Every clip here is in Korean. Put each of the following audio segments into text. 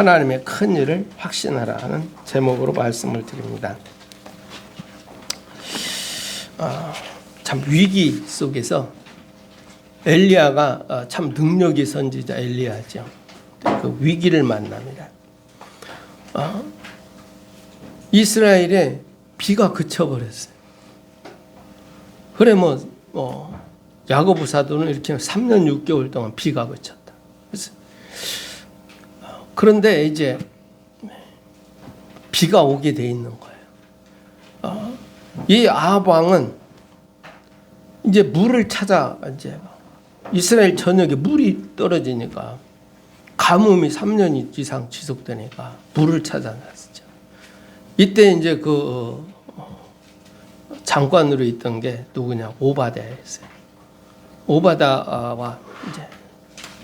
하나님의 큰 일을 확신하라는 제목으로 말씀을 드립니다. 참 위기 속에서 엘리야가 참 능력이 선지자 엘리야죠. 그 위기를 만납니다. 이스라엘에 비가 그쳐버렸어요. 그래 야고보 사도는 이렇게 3년 6개월 동안 비가 그쳤다. 그런데 이제 비가 오게 돼 있는 거예요. 이 아합 왕은 이제 물을 찾아 이제 이스라엘 전역에 물이 떨어지니까 가뭄이 3년 이상 지속되니까 물을 찾아 나섰죠. 이때 이제 그 장관으로 있던 게 누구냐? 오바댜였어요. 오바댜와 이제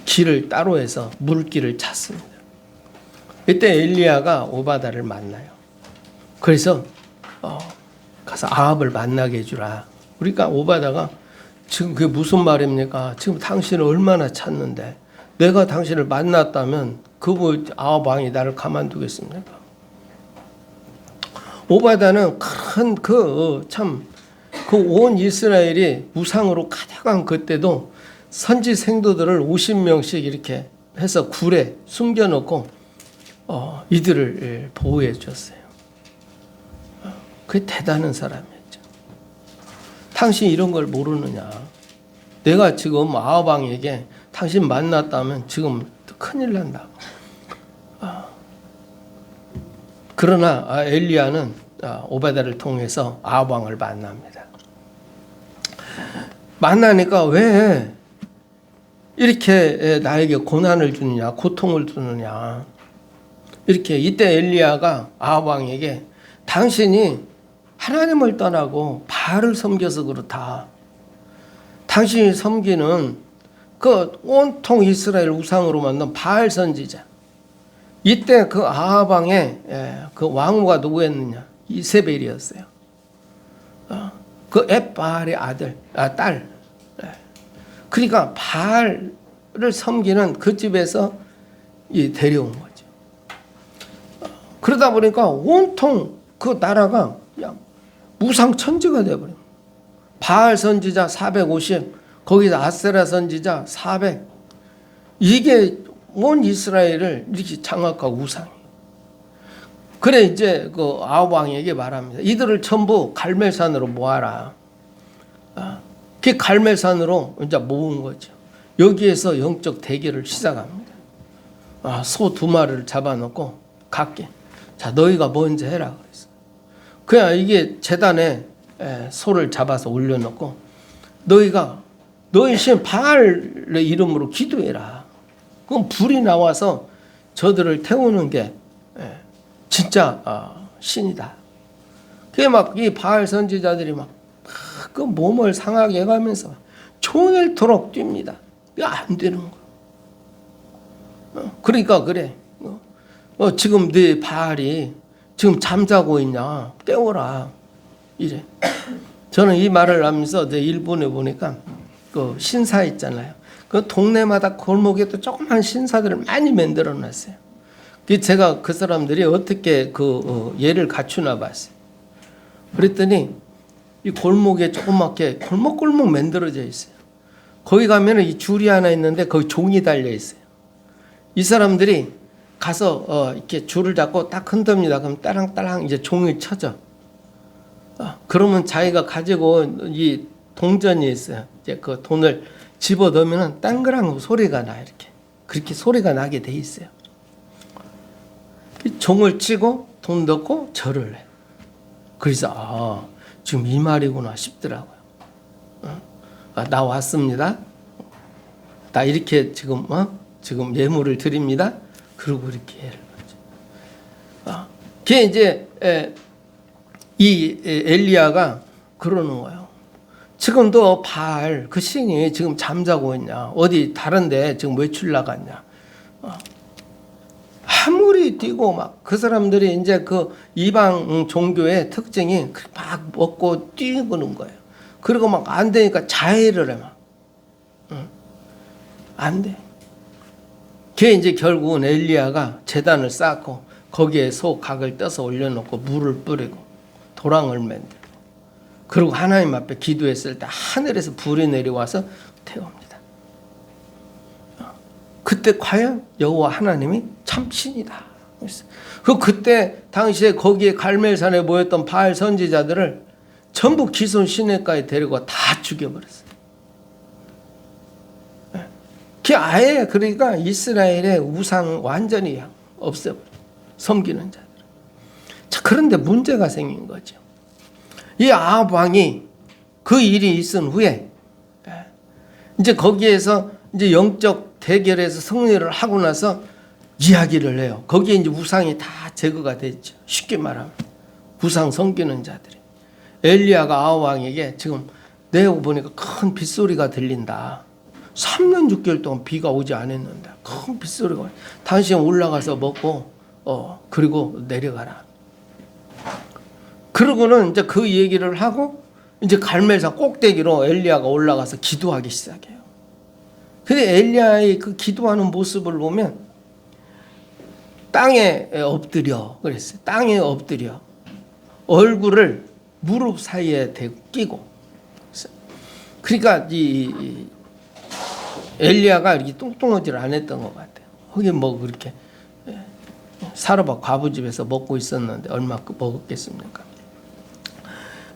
길을 따로 해서 물길을 찾습니다. 이때 엘리야가 오바댜를 만나요. 그래서 가서 아합을 만나게 해주라. 그러니까 오바댜가 지금 그게 무슨 말입니까? 지금 당신을 얼마나 찾는데 내가 당신을 만났다면 아합 왕이 나를 가만두겠습니까? 오바댜는 큰 온 이스라엘이 우상으로 가득한 그때도 선지 생도들을 50명씩 이렇게 해서 굴에 숨겨놓고 이들을 보호해 줬어요. 그게 대단한 사람이었죠. 당신 이런 걸 모르느냐? 내가 지금 아합 왕에게 당신 만났다면 지금 큰일 난다고. 그러나 엘리야는 오바댜를 통해서 아합 왕을 만납니다. 만나니까 왜 이렇게 나에게 고난을 주느냐, 고통을 주느냐. 이렇게 이때 엘리야가 아합 왕에게 당신이 하나님을 떠나고 바알을 섬겨서 그렇다. 당신이 섬기는 그 온통 이스라엘 우상으로 만든 바알 선지자. 이때 그 아합 왕의 그 왕후가 누구였느냐? 이세벨이었어요. 그 엣바알의 딸. 그러니까 바알을 섬기는 그 집에서 데려온 거죠. 그러다 보니까 온통 그 나라가 그냥 우상 천지가 되어버려요. 바알 선지자 450, 거기서 아세라 선지자 400. 이게 온 이스라엘을 이렇게 장악하고 우상이. 그래 이제 그 아합 왕에게 말합니다. 이들을 전부 갈멜산으로 모아라. 그 갈멜산으로 이제 모은 거죠. 여기에서 영적 대결을 시작합니다. 소 2마리를 잡아놓고 각게. 자, 너희가 먼저 해라 그랬어. 그냥 이게 제단에 소를 잡아서 올려놓고 너희 신 바알의 이름으로 기도해라. 그럼 불이 나와서 저들을 태우는 게 진짜 신이다. 그게 막 이 바알 선지자들이 그 몸을 상하게 해가면서 종일토록 뜁니다. 안 되는 거. 그러니까 그래. 지금 네 바알이 지금 잠자고 있냐? 깨워라. 이래. 저는 이 말을 하면서 일본에 보니까 그 신사 있잖아요. 그 동네마다 골목에 또 조그만 신사들을 많이 만들어 놨어요. 제가 그 사람들이 어떻게 예를 갖추나 봤어요. 그랬더니 이 골목에 조그맣게 골목 만들어져 있어요. 거기 가면은 이 줄이 하나 있는데 거기 종이 달려 있어요. 이 사람들이 가서 이렇게 줄을 잡고 딱 흔듭니다. 그럼 따랑따랑 이제 종이 쳐져. 그러면 자기가 가지고 이 동전이 있어요. 이제 그 돈을 집어 넣으면은 땅그랑 소리가 나 이렇게. 그렇게 소리가 나게 돼 있어요. 종을 치고 돈 넣고 절을 해. 그래서 지금 이 말이구나 싶더라고요. 나 왔습니다. 나 이렇게 지금 예물을 드립니다. 그리고 이렇게 해를 거죠. 그게 이제 이 엘리야가 그러는 거예요. 지금도 바알 그 신이 지금 잠자고 있냐? 어디 다른데 지금 외출 나갔냐? 아무리 뛰고 막 그 사람들이 이제 그 이방 종교의 특징이 막 먹고 뛰고는 거예요. 그리고 막 안 되니까 자해를 해 막. 안 돼. 걔 이제 결국은 엘리야가 제단을 쌓고 거기에 소 각을 떠서 올려놓고 물을 뿌리고 도랑을 만들고 그리고 하나님 앞에 기도했을 때 하늘에서 불이 내려와서 태웁니다. 그때 과연 여호와 하나님이 참신이다. 그때 당시에 거기에 갈멜산에 모였던 바알 선지자들을 전부 기손 시내가에 데리고 다 죽여버렸어요. 그 아예 그러니까 이스라엘의 우상 완전히 없애버려요. 섬기는 자들. 자, 그런데 문제가 생긴 거죠. 이 아합 왕이 그 일이 있은 후에 이제 거기에서 이제 영적 대결에서 승리를 하고 나서 이야기를 해요. 거기에 이제 우상이 다 제거가 됐죠. 쉽게 말하면 우상 섬기는 자들이 엘리야가 아합 왕에게 지금 내고 보니까 큰 빗소리가 들린다. 3년 6개월 동안 비가 오지 않았는데 큰 빗소리가 당신 올라가서 먹고 그리고 내려가라. 그러고는 이제 그 얘기를 하고 이제 갈멜산 꼭대기로 엘리야가 올라가서 기도하기 시작해요. 근데 엘리야의 그 기도하는 모습을 보면 땅에 엎드려 그랬어요. 땅에 엎드려 얼굴을 무릎 사이에 대고 끼고. 그러니까 이 엘리야가 이렇게 뚱뚱하지를 안 했던 것 같아요. 거기 뭐 그렇게 사르밧 과부집에서 먹고 있었는데 얼마 먹었겠습니까?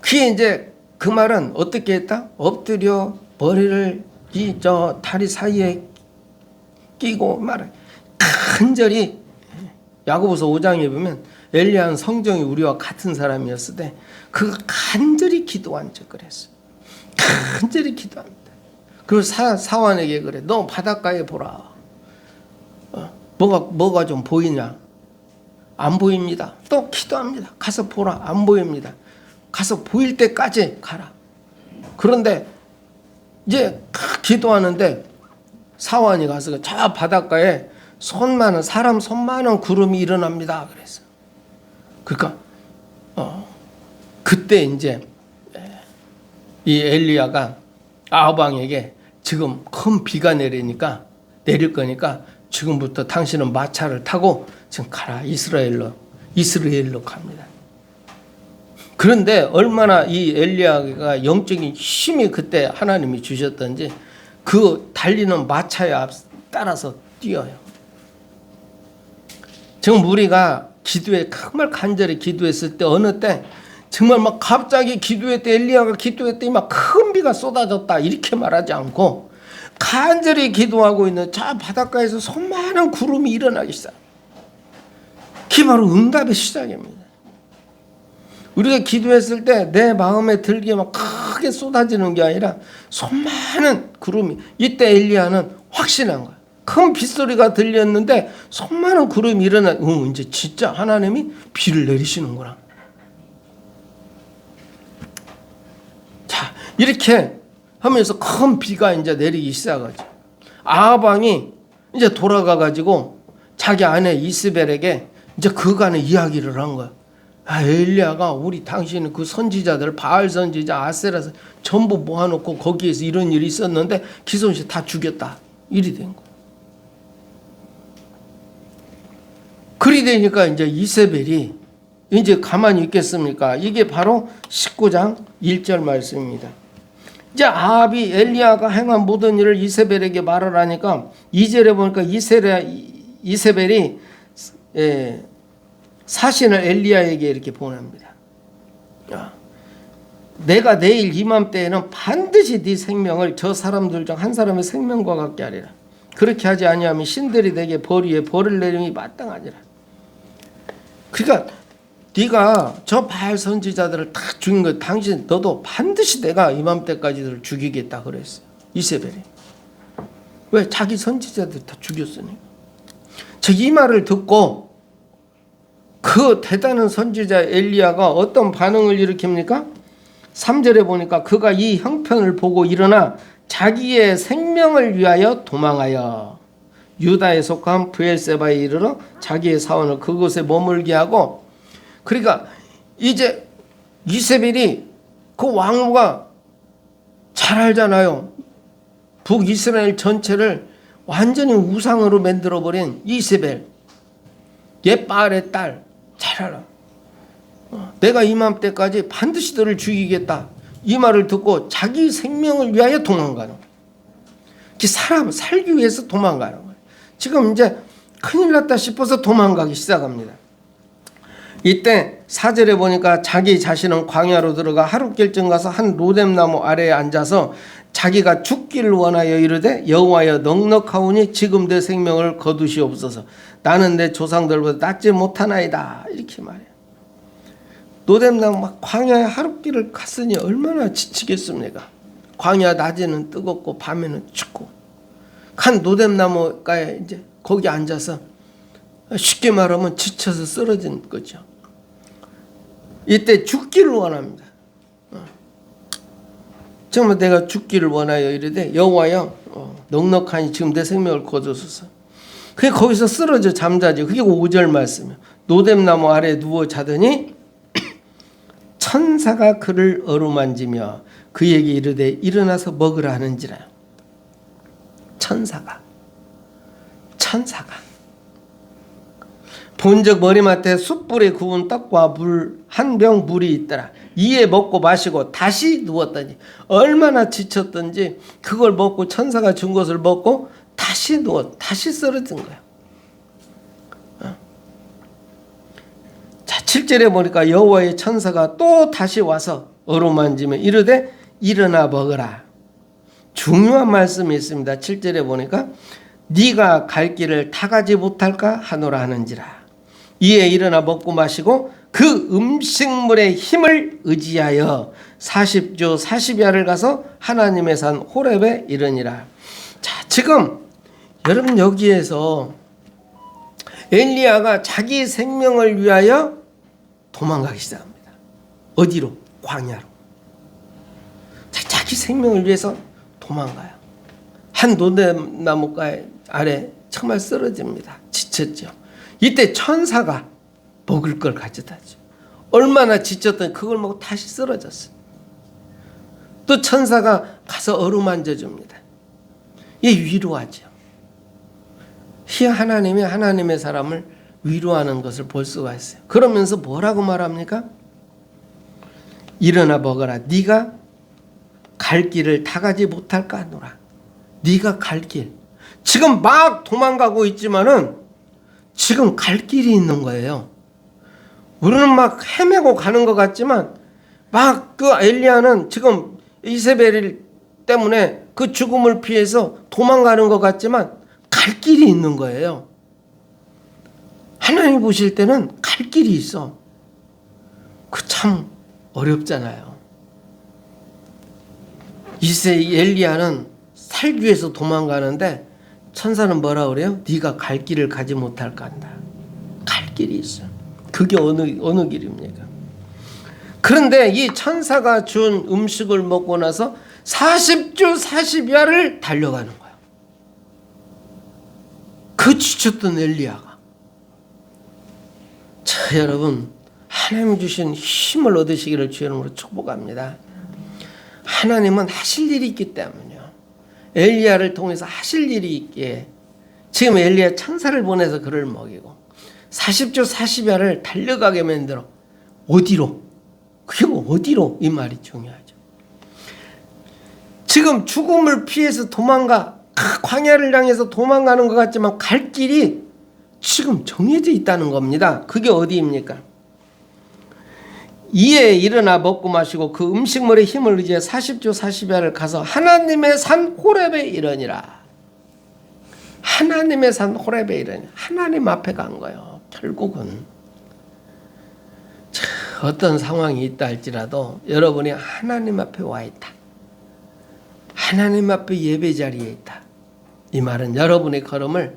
그게 이제 그 말은 어떻게 했다? 엎드려 머리를 다리 사이에 끼고 말해. 간절히 야고보서 5장에 보면 엘리야는 성정이 우리와 같은 사람이었을 때 그 간절히 기도한 적 그랬어. 간절히 기도합니다. 그리고 사환에게 그래. 너 바닷가에 보라. 뭐가 좀 보이냐? 안 보입니다. 또 기도합니다. 가서 보라. 안 보입니다. 가서 보일 때까지 가라. 그런데 이제 기도하는데 사환이 가서 저 바닷가에 사람 손만한 구름이 일어납니다. 그랬어. 그러니까 그때 이제 이 엘리야가 아합 왕에게 지금 큰 비가 내릴 거니까 지금부터 당신은 마차를 타고 지금 가라. 이스라엘로 갑니다. 그런데 얼마나 이 엘리야가 영적인 힘이 그때 하나님이 주셨던지 그 달리는 마차에 따라서 뛰어요. 지금 우리가 기도에 정말 간절히 기도했을 때 어느 때 정말 막 갑자기 기도했대 엘리야가 기도했더니 막 큰 비가 쏟아졌다 이렇게 말하지 않고 간절히 기도하고 있는 저 바닷가에서 손만한 구름이 일어나기 시작. 그게 바로 응답의 시작입니다. 우리가 기도했을 때 내 마음에 들기에 막 크게 쏟아지는 게 아니라 손만한 구름이 이때 엘리야는 확신한 거야. 큰 빗소리가 들렸는데 손만한 구름이 일어나 이제 진짜 하나님이 비를 내리시는구나. 자 이렇게 하면서 큰 비가 이제 내리기 시작하죠. 아합 왕이 이제 돌아가 가지고 자기 아내 이스벨에게 이제 그간의 이야기를 한 거야. 엘리야가 우리 당신은 그 선지자들 바알 선지자 아세라 전부 모아놓고 거기에서 이런 일이 있었는데 기손씨 다 죽였다. 일이 된 거. 그리 되니까 이제 이세벨이 이제 가만히 있겠습니까? 이게 바로 19장 1절 말씀입니다. 이제 아합이 엘리야가 행한 모든 일을 이세벨에게 말을 하니까 2절에 보니까 이세벨이 사신을 엘리야에게 이렇게 보냅니다. 내가 내일 이맘때에는 반드시 네 생명을 저 사람들 중 한 사람의 생명과 같게 하리라. 그렇게 하지 아니하면 신들이 내게 벌 위에 벌을 내림이 마땅하니라. 그러니까 네가 저 바알 선지자들을 다 죽인 거 당신 너도 반드시 내가 이맘때까지를 죽이겠다 그랬어요. 이세벨이. 왜? 자기 선지자들 다 죽였으니. 이 말을 듣고 그 대단한 선지자 엘리야가 어떤 반응을 일으킵니까? 3절에 보니까 그가 이 형편을 보고 일어나 자기의 생명을 위하여 도망하여 유다에 속한 브엘세바에 이르러 자기의 사원을 그곳에 머물게 하고, 그러니까 이제 이세벨이 그 왕후가 잘 알잖아요. 북이스라엘 전체를 완전히 우상으로 만들어버린 이세벨, 옛바알의 딸, 잘 알아. 내가 이맘때까지 반드시 너를 죽이겠다. 이 말을 듣고 자기 생명을 위하여 도망가는 거예요. 사람 살기 위해서 도망가는 거예요. 지금 이제 큰일 났다 싶어서 도망가기 시작합니다. 이때 4절에 보니까 자기 자신은 광야로 들어가 하룻길쯤 가서 한 로뎀나무 아래에 앉아서 자기가 죽기를 원하여 이르되 여호와여 넉넉하오니 지금 내 생명을 거두시옵소서. 나는 내 조상들보다 낫지 못하나이다. 이렇게 말해요. 로뎀나무 막 광야에 하룻길을 갔으니 얼마나 지치겠습니까? 광야 낮에는 뜨겁고 밤에는 춥고 한 로뎀나무가에 이제 거기 앉아서 쉽게 말하면 지쳐서 쓰러진 거죠. 이때 죽기를 원합니다. 정말 내가 죽기를 원하여 이르되 여호와여 넉넉하니 지금 내 생명을 거두소서. 그게 거기서 쓰러져 잠자지. 그게 5절 말씀이에요. 로뎀나무 아래에 누워 자더니 천사가 그를 어루만지며 그에게 이르되 일어나서 먹으라 하는지라. 천사가 본즉 머리맡에 숯불에 구운 떡과 물 한 병 물이 있더라. 이에 먹고 마시고 다시 누웠더니 얼마나 지쳤던지 그걸 먹고 천사가 준 것을 먹고 다시 다시 쓰러진 거야. 자, 7절에 보니까 여호와의 천사가 또 다시 와서 어루만지며 이르되 일어나 먹으라. 중요한 말씀이 있습니다. 7절에 보니까 네가 갈 길을 타가지 못할까 하노라 하는지라. 이에 일어나 먹고 마시고 그 음식물의 힘을 의지하여 40주 40야를 가서 하나님의 산 호렙에 이르니라. 자, 지금 여러분 여기에서 엘리야가 자기 생명을 위하여 도망가기 시작합니다. 어디로? 광야로. 자기 생명을 위해서 도망가요. 한 로뎀나무가 아래 정말 쓰러집니다. 지쳤죠. 이때 천사가 먹을 걸 가져다 줘. 얼마나 지쳤더니 그걸 먹고 다시 쓰러졌어. 또 천사가 가서 어루만져 줍니다. 이 위로하죠. 이 하나님이 하나님의 사람을 위로하는 것을 볼 수가 있어요. 그러면서 뭐라고 말합니까? 일어나 먹어라. 네가 갈 길을 다 가지 못할까 하노라. 네가 갈 길. 지금 막 도망가고 있지만은 지금 갈 길이 있는 거예요. 우리는 막 헤매고 가는 것 같지만 막 그 엘리야는 지금 이세벨 때문에 그 죽음을 피해서 도망가는 것 같지만 갈 길이 있는 거예요. 하나님 보실 때는 갈 길이 있어. 그 참 어렵잖아요. 엘리야는 살기 위해서 도망가는데 천사는 뭐라 그래요? 네가 갈 길을 가지 못할까 한다. 갈 길이 있어. 그게 어느 길입니까? 그런데 이 천사가 준 음식을 먹고 나서 40주 40야를 달려가는 거예요. 그 지쳤던 엘리야가. 자, 여러분 하나님 주신 힘을 얻으시기를 주의 이름으로 축복합니다. 하나님은 하실 일이 있기 때문이요. 엘리야를 통해서 하실 일이 있기에 지금 엘리야 천사를 보내서 그를 먹이고 40주 40야를 달려가게 만들어. 어디로? 그리고 어디로? 이 말이 중요하죠. 지금 죽음을 피해서 도망가 광야를 향해서 도망가는 것 같지만 갈 길이 지금 정해져 있다는 겁니다. 그게 어디입니까? 이에 일어나 먹고 마시고 그 음식물의 힘을 의지해 40주 40야를 가서 하나님의 산 호렙에 이르니라. 하나님의 산 호렙에 이르니 하나님 앞에 간 거예요. 결국은 어떤 상황이 있다 할지라도 여러분이 하나님 앞에 와 있다. 하나님 앞에 예배 자리에 있다. 이 말은 여러분의 걸음을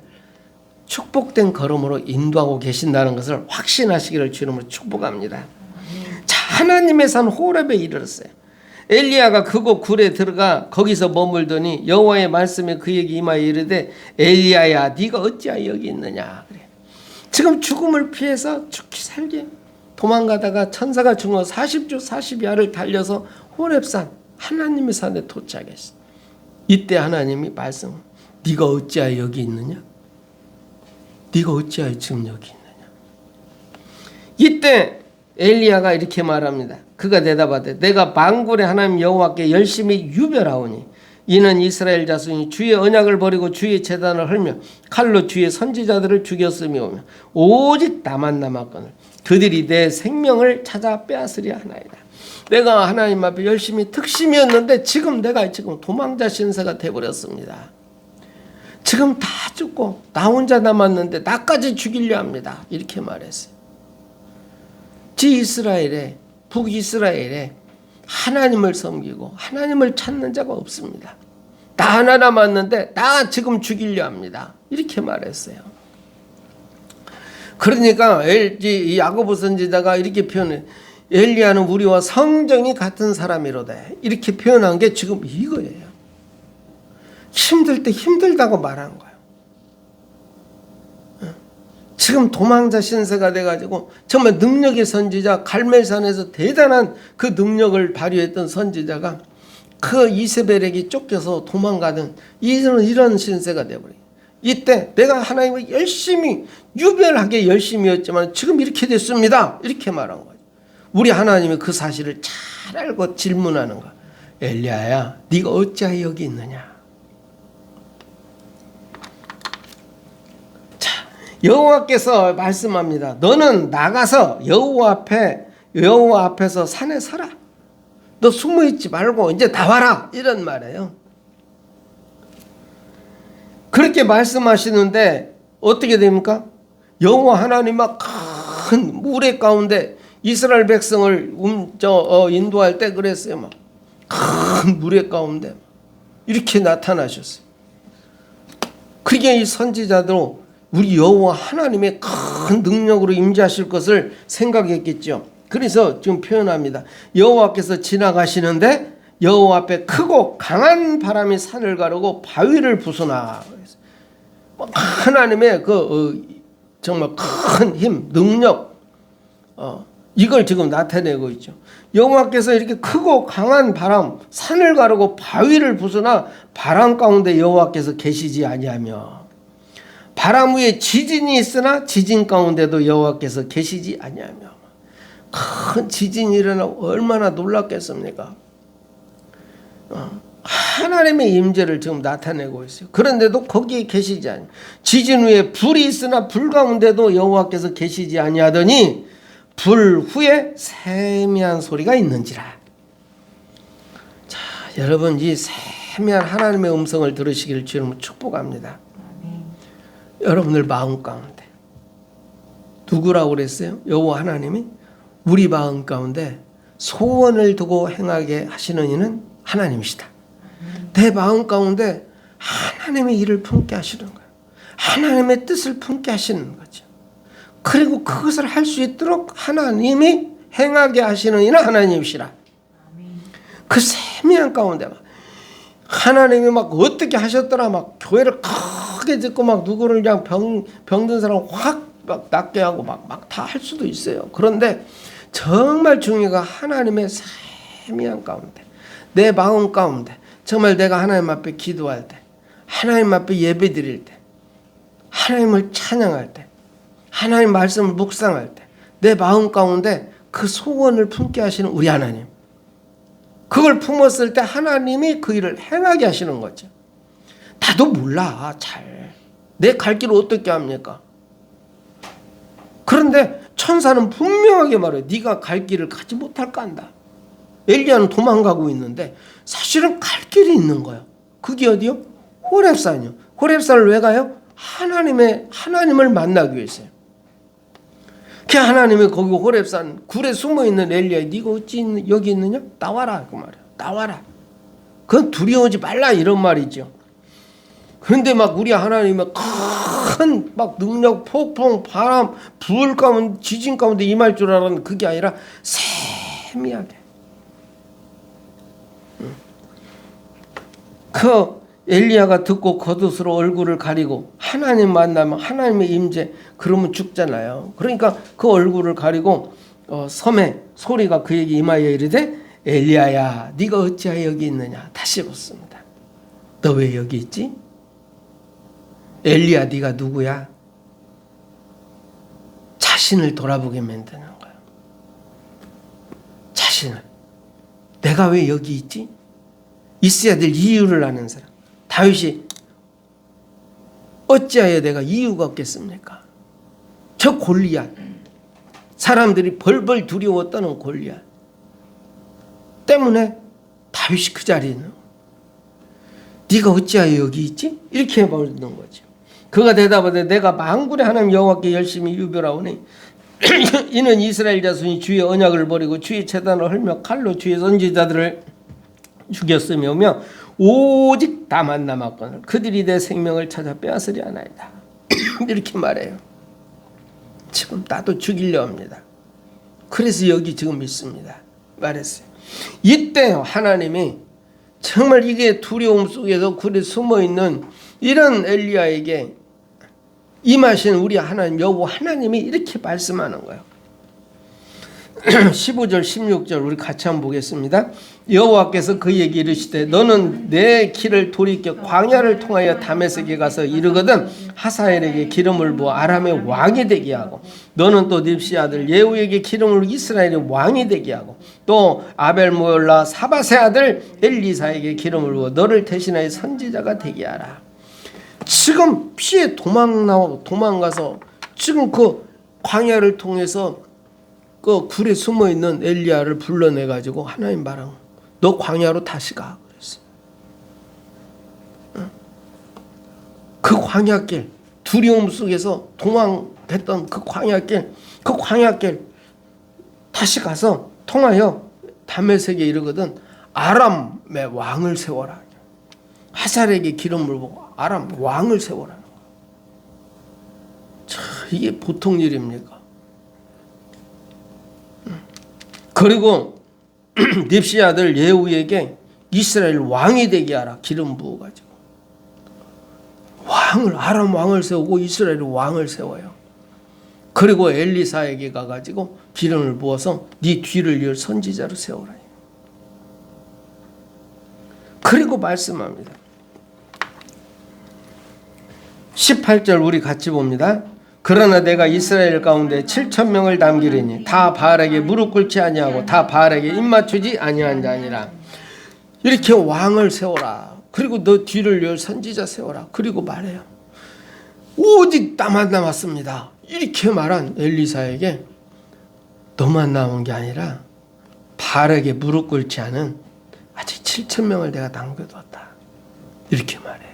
축복된 걸음으로 인도하고 계신다는 것을 확신하시기를 주님으로 축복합니다. 자, 하나님의 산 호렙에 이르렀어요. 엘리야가 그곳 굴에 들어가 거기서 머물더니 여호와의 말씀이 그에게 임하여 이르되 엘리야야 네가 어찌하여 여기 있느냐. 그래. 지금 죽음을 피해서 죽기 살기 도망가다가 천사가 준 거 40주 40야를 달려서 호렙산 하나님의 산에 도착했어. 이때 하나님이 말씀 네가 어찌하여 여기 있느냐? 네가 어찌하여 지금 여기 있느냐? 이때 엘리야가 이렇게 말합니다. 그가 대답하되 내가 만군의 하나님 여호와께 열심히 유별하오니 이는 이스라엘 자손이 주의 언약을 버리고 주의 제단을 헐며 칼로 주의 선지자들을 죽였음이오며 오직 나만 남았거늘 그들이 내 생명을 찾아 빼앗으려 하나이다. 내가 하나님 앞에 열심히 특심이었는데 지금 내가 도망자 신세가 되어버렸습니다. 지금 다 죽고 나 혼자 남았는데 나까지 죽이려 합니다. 이렇게 말했어요. 이스라엘에 북이스라엘에 하나님을 섬기고 하나님을 찾는 자가 없습니다. 나 하나 남았는데 나 지금 죽이려 합니다. 이렇게 말했어요. 그러니까 이 야고보 선지자가 이렇게 표현해. 엘리야는 우리와 성정이 같은 사람이로되 이렇게 표현한 게 지금 이거예요. 힘들 때 힘들다고 말한 거예요. 지금 도망자 신세가 돼가지고 정말 능력의 선지자, 갈멜산에서 대단한 그 능력을 발휘했던 선지자가 그 이세벨에게 쫓겨서 도망가던 이런 신세가 돼버려요. 이때 내가 하나님을 열심히 유별하게 열심히였지만 지금 이렇게 됐습니다. 이렇게 말한 거예요. 우리 하나님이 그 사실을 잘 알고 질문하는 거야. 엘리야야, 네가 어찌하여 여기 있느냐? 여호와께서 말씀합니다. 너는 나가서 여호와 앞에서 산에 서라. 너 숨어 있지 말고 이제 나와라. 이런 말이에요. 그렇게 말씀하시는데 어떻게 됩니까? 여호와 하나님 막 큰 무례 가운데 이스라엘 백성을 인도할 때 그랬어요. 막 큰 무례 가운데 이렇게 나타나셨어요. 그게 이 선지자도 우리 여호와 하나님의 큰 능력으로 임재하실 것을 생각했겠죠. 그래서 지금 표현합니다. 여호와께서 지나가시는데 여호와 앞에 크고 강한 바람이 산을 가르고 바위를 부수나. 하나님의 정말 큰 힘, 능력, 이걸 지금 나타내고 있죠. 여호와께서 이렇게 크고 강한 바람, 산을 가르고 바위를 부수나 바람 가운데 여호와께서 계시지 아니하며 바람 위에 지진이 있으나 지진 가운데도 여호와께서 계시지 아니하며. 큰 지진이 일어나고 얼마나 놀랐겠습니까? 하나님의 임재를 지금 나타내고 있어요. 그런데도 거기에 계시지 아니. 지진 위에 불이 있으나 불 가운데도 여호와께서 계시지 아니하더니 불 후에 세미한 소리가 있는지라. 자, 여러분 이 세미한 하나님의 음성을 들으시기를 주님은 축복합니다. 여러분들 마음 가운데 누구라고 그랬어요? 여호와 하나님이 우리 마음 가운데 소원을 두고 행하게 하시는 이는 하나님이시다. 내 마음 가운데 하나님의 일을 품게 하시는 거예요. 하나님의 뜻을 품게 하시는 거죠. 그리고 그것을 할 수 있도록 하나님이 행하게 하시는 이는 하나님이시라. 그 세미한 가운데 막 하나님이 막 어떻게 하셨더라 막 교회를 크게 짓고 막 누구를 그냥 병든 사람 확 막 낫게 하고 막 다 할 수도 있어요. 그런데 정말 중요한 하나님의 세미한 가운데 내 마음 가운데 정말 내가 하나님 앞에 기도할 때 하나님 앞에 예배 드릴 때 하나님을 찬양할 때 하나님 말씀을 묵상할 때 내 마음 가운데 그 소원을 품게 하시는 우리 하나님, 그걸 품었을 때 하나님이 그 일을 행하게 하시는 거죠. 나도 몰라 잘 내 갈 길을 어떻게 합니까? 그런데 천사는 분명하게 말해요. 네가 갈 길을 가지 못할까 한다. 엘리야는 도망가고 있는데 사실은 갈 길이 있는 거예요. 그게 어디요? 호렙산이요. 호렙산을 왜 가요? 하나님을 만나기 위해서요. 그 하나님이 거기 호렙산 굴에 숨어있는 엘리야, 네가 어찌 여기 있느냐? 나와라 그 말이야. 나와라. 그건 두려워하지 말라 이런 말이죠. 그런데 막 우리 하나님의 큰 막 능력, 폭풍, 바람, 불 가운데 지진 가운데 임할 줄 알았는데 그게 아니라 세미하게. 그 엘리야가 듣고 겉옷으로 얼굴을 가리고 하나님 만나면 하나님의 임재 그러면 죽잖아요. 그러니까 그 얼굴을 가리고 섬에 소리가 그에게 임하여 이르되 엘리야야 네가 어찌하여 여기 있느냐. 다시 묻습니다. 너 왜 여기 있지? 엘리야, 네가 누구야? 자신을 돌아보게 만드는 거야. 자신을. 내가 왜 여기 있지? 있어야 될 이유를 아는 사람. 다윗이 어찌하여 내가 이유가 없겠습니까? 저 골리앗, 사람들이 벌벌 두려워 떠는 골리앗 때문에 다윗이 그 자리에 있는 거야. 네가 어찌하여 여기 있지? 이렇게 해버리는 거죠. 그가 대답하되 내가 만군의 하나님 여호와께 열심히 유별하오니 이는 이스라엘 자손이 주의 언약을 버리고 주의 제단을 헐며 칼로 주의 선지자들을 죽였으며 오직 다만 남았거늘 그들이 내 생명을 찾아 빼앗으려 하나이다. 이렇게 말해요. 지금 나도 죽이려 합니다. 그래서 여기 지금 있습니다. 말했어요. 이때 하나님이 정말 이게 두려움 속에서 굴에 숨어있는 이런 엘리야에게 임하신 우리 하나님 여호와 하나님이 이렇게 말씀하는 거예요. 15절 16절 우리 같이 한번 보겠습니다. 여호와께서 그에게 이르시되 너는 내 길을 돌이켜 광야를 통하여 다메섹에 가서 이르거든 하사엘에게 기름을 부어 아람의 왕이 되게 하고 너는 또 닙시 아들 예후에게 기름을 이스라엘의 왕이 되게 하고 또 아벨모올라 사밧의 아들 엘리사에게 기름을 부어 너를 대신하여 선지자가 되게 하라. 지금 피해 도망가서 지금 그 광야를 통해서 그 굴에 숨어 있는 엘리야를 불러내 가지고 하나님 말한 너 광야로 다시 가 그랬어. 그 광야길 두려움 속에서 도망했던 그 광야길 다시 가서 통하여 다메섹에 이르거든 아람의 왕을 세워라. 하살에게 기름을 부고 아람 왕을 세워라. 이게 보통 일입니까? 그리고 닙시 아들 예후에게 이스라엘 왕이 되게 하라. 기름 부어가지고 아람 왕을 세우고 이스라엘 왕을 세워요. 그리고 엘리사에게 가가지고 기름을 부어서 네 뒤를 이을 선지자로 세우라. 그리고 말씀합니다. 18절 우리 같이 봅니다. 그러나 내가 이스라엘 가운데 7,000명을 남기리니 다 바알에게 무릎 꿇지 아니하고 다 바알에게 입맞추지 아니한 자니라. 이렇게 왕을 세워라. 그리고 너 뒤를 이을 선지자 세워라. 그리고 말해요. 오직 나만 남았습니다. 이렇게 말한 엘리사에게 너만 남은 게 아니라 바알에게 무릎 꿇지 않은 아직 7,000명을 내가 남겨두었다. 이렇게 말해요.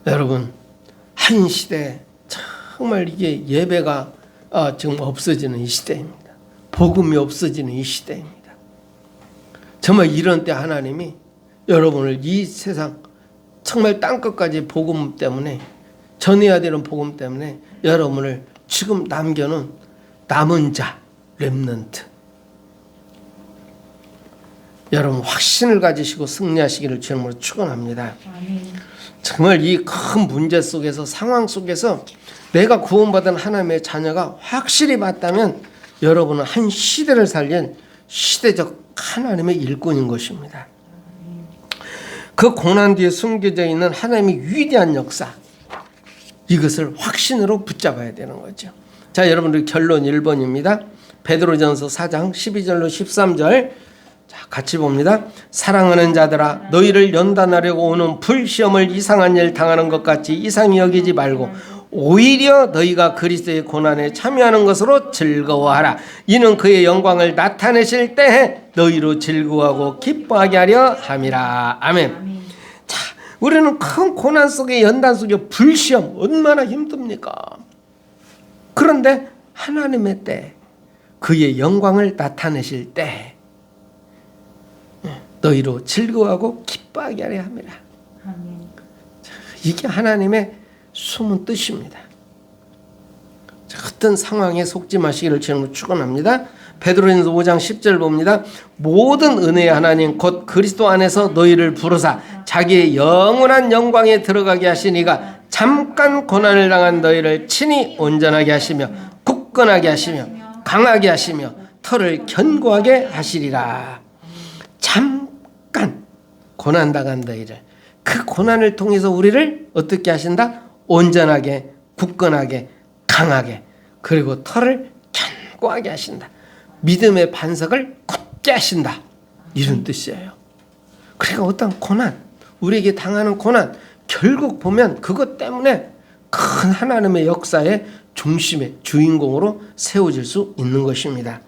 여러분 한 시대 정말 이게 예배가 지금 없어지는 이 시대입니다. 복음이 없어지는 이 시대입니다. 정말 이런 때 하나님이 여러분을 이 세상 정말 땅끝까지 복음 때문에 전해야 되는 복음 때문에 여러분을 지금 남겨놓은 남은 자 렘넌트 여러분 확신을 가지시고 승리하시기를 주님으로 축원합니다. 정말 이 큰 문제 속에서 상황 속에서 내가 구원받은 하나님의 자녀가 확실히 맞다면 여러분은 한 시대를 살린 시대적 하나님의 일꾼인 것입니다. 그 고난 뒤에 숨겨져 있는 하나님의 위대한 역사 이것을 확신으로 붙잡아야 되는 거죠. 자, 여러분들 결론 1번입니다. 베드로전서 4장 12절로 13절 자, 같이 봅니다. 사랑하는 자들아 너희를 연단하려고 오는 불시험을 이상한 일 당하는 것 같이 이상히 여기지 말고 오히려 너희가 그리스도의 고난에 참여하는 것으로 즐거워하라. 이는 그의 영광을 나타내실 때에 너희로 즐거워하고 기뻐하게 하려 함이라. 아멘. 자, 우리는 큰 고난 속에 연단 속에 불시험 얼마나 힘듭니까? 그런데 하나님의 때 그의 영광을 나타내실 때 너희로 즐거워하고 기뻐하게 하려 함이라. 이게 하나님의 숨은 뜻입니다. 어떤 상황에 속지 마시기를 주님으로 축원합니다. 베드로전서 5장 10절 봅니다. 모든 은혜의 하나님 곧 그리스도 안에서 너희를 부르사 자기의 영원한 영광에 들어가게 하시니가 잠깐 고난을 당한 너희를 친히 온전하게 하시며 굳건하게 하시며 강하게 하시며 털을 견고하게 하시리라. 잠깐 고난당한 너희를 그 고난을 통해서 우리를 어떻게 하신다? 온전하게, 굳건하게, 강하게, 그리고 털을 견고하게 하신다. 믿음의 반석을 굳게 하신다. 이런 뜻이에요. 그러니까 어떤 고난, 우리에게 당하는 고난, 결국 보면 그것 때문에 큰 하나님의 역사의 중심의 주인공으로 세워질 수 있는 것입니다.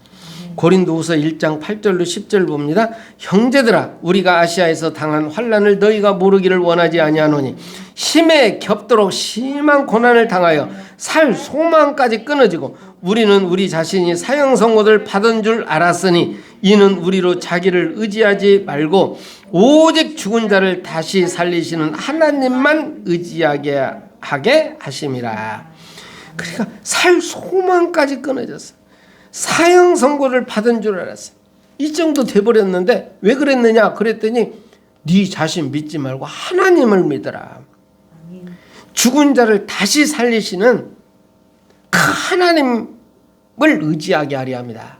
고린도후서 1장 8절로 10절 봅니다. 형제들아, 우리가 아시아에서 당한 환난을 너희가 모르기를 원하지 아니하노니 힘에 겹도록 심한 고난을 당하여 살 소망까지 끊어지고 우리는 우리 자신이 사형 선고를 받은 줄 알았으니 이는 우리로 자기를 의지하지 말고 오직 죽은 자를 다시 살리시는 하나님만 의지하게 하게 하심이라. 그러니까 살 소망까지 끊어졌어. 사형 선고를 받은 줄 알았어. 이 정도 돼버렸는데 왜 그랬느냐 그랬더니 네 자신 믿지 말고 하나님을 믿어라. 죽은 자를 다시 살리시는 그 하나님을 의지하게 하려 합니다.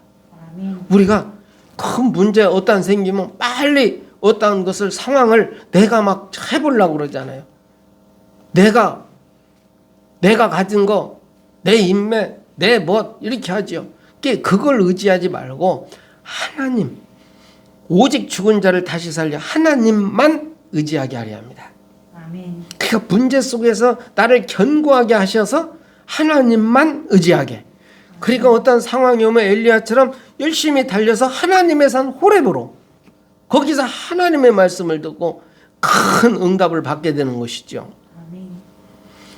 우리가 큰 문제 어떤 생기면 빨리 어떤 것을 상황을 내가 막 해보려고 그러잖아요. 내가 가진 거, 내 인맥, 내 뭐 이렇게 하죠. 그걸 의지하지 말고 하나님, 오직 죽은 자를 다시 살려 하나님만 의지하게 하려 합니다. 아멘. 그러니까 문제 속에서 나를 견고하게 하셔서 하나님만 의지하게. 그러니까 어떤 상황이 오면 엘리야처럼 열심히 달려서 하나님의 산 호렙으로 거기서 하나님의 말씀을 듣고 큰 응답을 받게 되는 것이죠.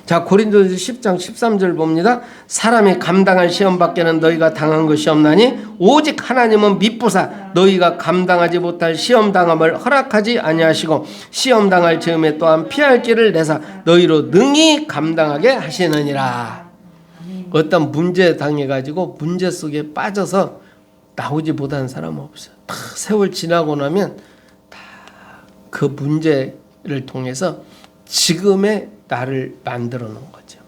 자, 고린도서 10장 13절 봅니다. 사람이 감당할 시험 밖에는 너희가 당한 것이 없나니 오직 하나님은 미쁘사 너희가 감당하지 못할 시험 당함을 허락하지 아니하시고 시험 당할 즈음에 또한 피할 길을 내사 너희로 능히 감당하게 하시느니라. 어떤 문제 당해가지고 문제 속에 빠져서 나오지 못하는 사람은 없어요. 다 세월 지나고 나면 다 그 문제를 통해서 지금의 나를 만들어 놓은 거죠.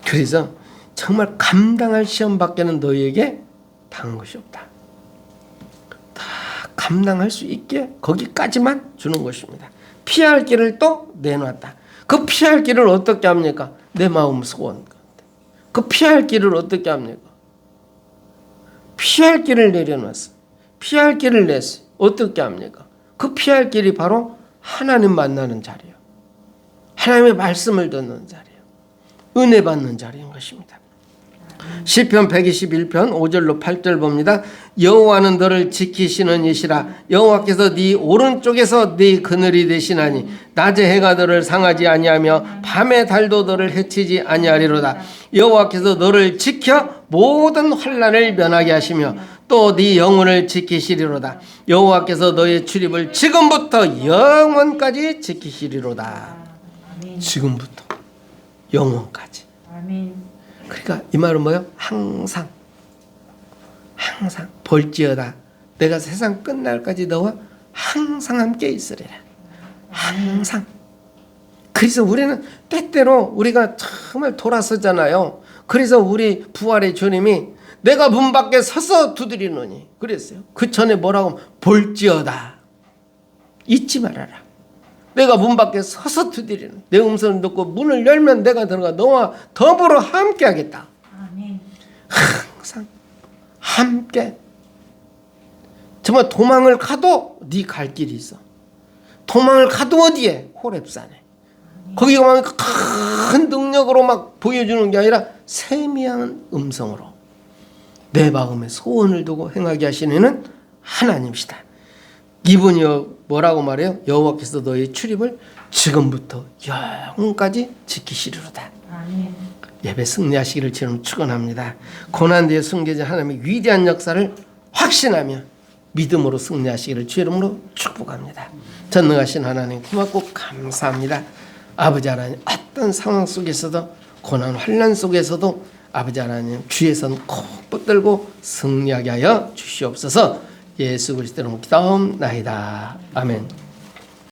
그래서 정말 감당할 시험 밖에는 너희에게 당한 것이 없다. 다 감당할 수 있게 거기까지만 주는 것입니다. 피할 길을 또 내놨다. 그 피할 길을 어떻게 합니까? 내 마음 소원. 그 피할 길을 어떻게 합니까? 피할 길을 내려놨어. 피할 길을 냈어. 어떻게 합니까? 그 피할 길이 바로 하나님 만나는 자리예요. 하나님의 말씀을 듣는 자리예요. 은혜 받는 자리인 것입니다. 시편 121편 5절로 8절 봅니다. 여호와는 너를 지키시는 이시라. 여호와께서 네 오른쪽에서 네 그늘이 되시나니 낮에 해가 너를 상하지 아니하며 밤에 달도 너를 해치지 아니하리로다. 여호와께서 너를 지켜 모든 환난을 면하게 하시며 또 네 영혼을 지키시리로다. 여호와께서 너의 출입을 지금부터 영원까지 지키시리로다. 지금부터 영원까지. 그러니까 이 말은 뭐예요? 항상 볼지어다 내가 세상 끝날까지 너와 항상 함께 있으리라. 항상. 그래서 우리는 때때로 우리가 정말 돌아서잖아요. 그래서 우리 부활의 주님이 내가 문 밖에 서서 두드리노니 그랬어요. 그 전에 뭐라고 하면 볼지어다. 잊지 말아라. 내가 문 밖에 서서 두드리는 내 음성을 듣고 문을 열면 내가 들어가 너와 더불어 함께 하겠다. 아멘. 항상 함께. 정말 도망을 가도 네 갈 길이 있어. 도망을 가도 어디에? 호렙산에. 거기 가면 큰 능력으로 막 보여주는 게 아니라 세미한 음성으로 내 마음의 소원을 두고 행하게 하시는 이는 하나님이시다. 이분이 뭐라고 말해요? 여호와께서 너의 출입을 지금부터 영원까지 지키시리로다. 아멘. 예배 승리하시기를 주님 축원합니다. 고난 뒤에 숨겨진 하나님의 위대한 역사를 확신하며 믿음으로 승리하시기를 주 이름으로 축복합니다. 전능하신 하나님 고맙고 감사합니다. 아버지 하나님 어떤 상황 속에서도 고난 환난 속에서도 아버지 하나님 주의 손 꼭 붙들고 승리하게 하여 주시옵소서. 예수 그리스도로 기도하옵나이다. 아멘.